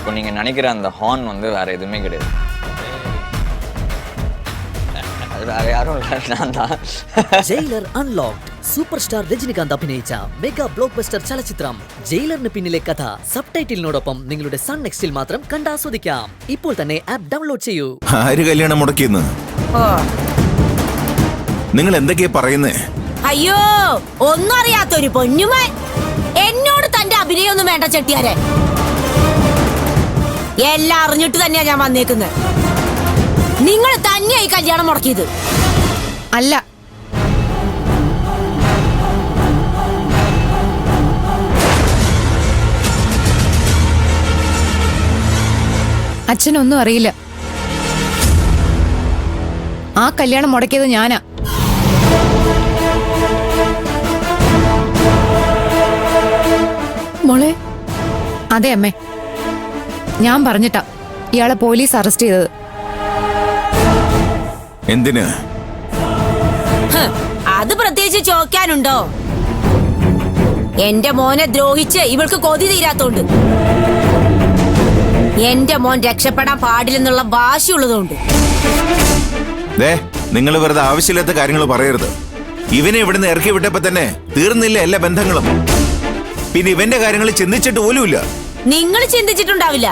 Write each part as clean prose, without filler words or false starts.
இப்போ நீங்கள் நினைக்கிற அந்த ஹார்ன் வந்து வேறு எதுவுமே கிடையாது. அது வேறு யாரும் இல்லை, நான் தான். Jailer unlocked super star Rajinikanth അഭിനയിച്ച മെഗാ ബ്ലോക്ക് ബസ്റ്റർ ചലച്ചിത്രം ജയിലറിന് പിന്നിലെ കഥ സബ്ടൈറ്റിലിനോടൊപ്പം നിങ്ങളുടെ സൺ നെക്സ്റ്റിൽ മാത്രം കണ്ടാസ്വദിക്കാം. ഇപ്പോൾ തന്നെ ആപ്പ് ഡൗൺലോഡ് ചെയ്യൂ. ആര് കല്യാണം മുടക്കിയെന്ന് നിങ്ങൾ എന്തൊക്കെയാ പറയുന്നേ? അയ്യോ, ഒന്നും അറിയാത്തൊരു പൊന്നുമൻ. എന്നോട് തന്റെ അഭിനയൊന്നും വേണ്ട ചെട്ടിയാരെ. എല്ലാം അറിഞ്ഞിട്ട് തന്നെയാ ഞാൻ വന്നേക്കുന്നത്. നിങ്ങൾ തന്നെയായി കല്യാണം മുടക്കിയത്. അല്ല, അച്ഛനൊന്നും അറിയില്ല. ആ കല്യാണം മുടക്കിയത് ഞാനാ. മോളെ, അതെ അമ്മേ, ഞാൻ പറഞ്ഞിട്ടാ ഇയാളെ പോലീസ് അറസ്റ്റ് ചെയ്തത്. എന്തിന്? അത് പ്രത്യേകിച്ച് ചോദിക്കാനുണ്ടോ? എന്റെ മോനെ ദ്രോഹിച്ച് ഇവൾക്ക് കൊതി തീരാത്തോണ്ട്, എന്റെ മോൻ രക്ഷപ്പെടാൻ പാടില്ലെന്നുള്ള വാശിയുള്ളതുകൊണ്ട്. നിങ്ങൾ വെറുതെ ആവശ്യമില്ലാത്ത കാര്യങ്ങൾ പറയരുത്. ഇവനെ ഇവിടുന്ന് ഇറക്കി വിട്ടപ്പോ തന്നെ തീർന്നില്ല എല്ലാ ബന്ധങ്ങളും. പിന്നെ ഇവന്റെ കാര്യങ്ങൾ ചിന്തിച്ചിട്ട് പോലുമില്ല. നിങ്ങൾ ചിന്തിച്ചിട്ടുണ്ടാവില്ല,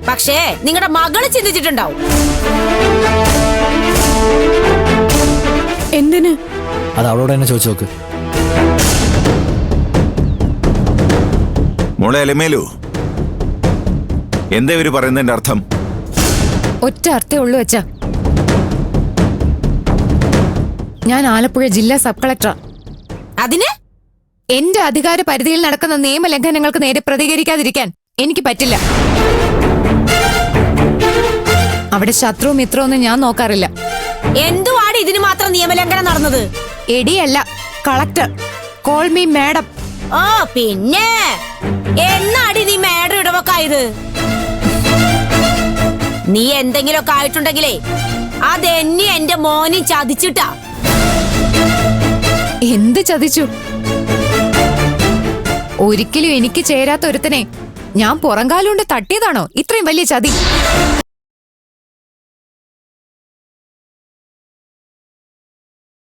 പക്ഷേ നിങ്ങളുടെ മകള് ചിന്തിച്ചിട്ടുണ്ടാവും. എന്തിന്? അത് അവളോട് തന്നെ ചോദിച്ചു നോക്ക്. മോളെ അലമേലു, എന്താ ഇവര് പറയുന്നതിന്റെ അർത്ഥം? ഒറ്റ അർത്ഥേ ഉള്ളൂ അച്ഛാ. ഞാൻ ആലപ്പുഴ ജില്ലാ സബ് കളക്ടറാ. അതിന് എന്റെ അധികാര പരിധിയിൽ നടക്കുന്ന നിയമലംഘനങ്ങൾക്ക് നേരെ പ്രതികരിക്കാതിരിക്കാൻ എനിക്ക് പറ്റില്ല. അവിടെ ശത്രു മിത്രമൊന്നും ഞാൻ നോക്കാറില്ല. എന്തുവാണ് ഇതിന് മാത്രം നിയമലംഘനം നടന്നത്? എടിയല്ല, കളക്ടർ. Call me madam. ഓ പിന്നെ എന്നാടി നീ മേഡം ഇടവക്കായത്? നീ എന്തെങ്കിലുമൊക്കെ ആയിട്ടുണ്ടെങ്കിലേ അതെന്നെ എന്റെ മോനെ ചതിച്ചിട്ടാ. എന്ത് ചതിച്ചു? ഒരിക്കലും എനിക്ക് ചേരാത്ത ഒരുത്തനെ ഞാൻ പുറംകാലുകൊണ്ട് തട്ടിയതാണോ ഇത്രയും വലിയ ചതി?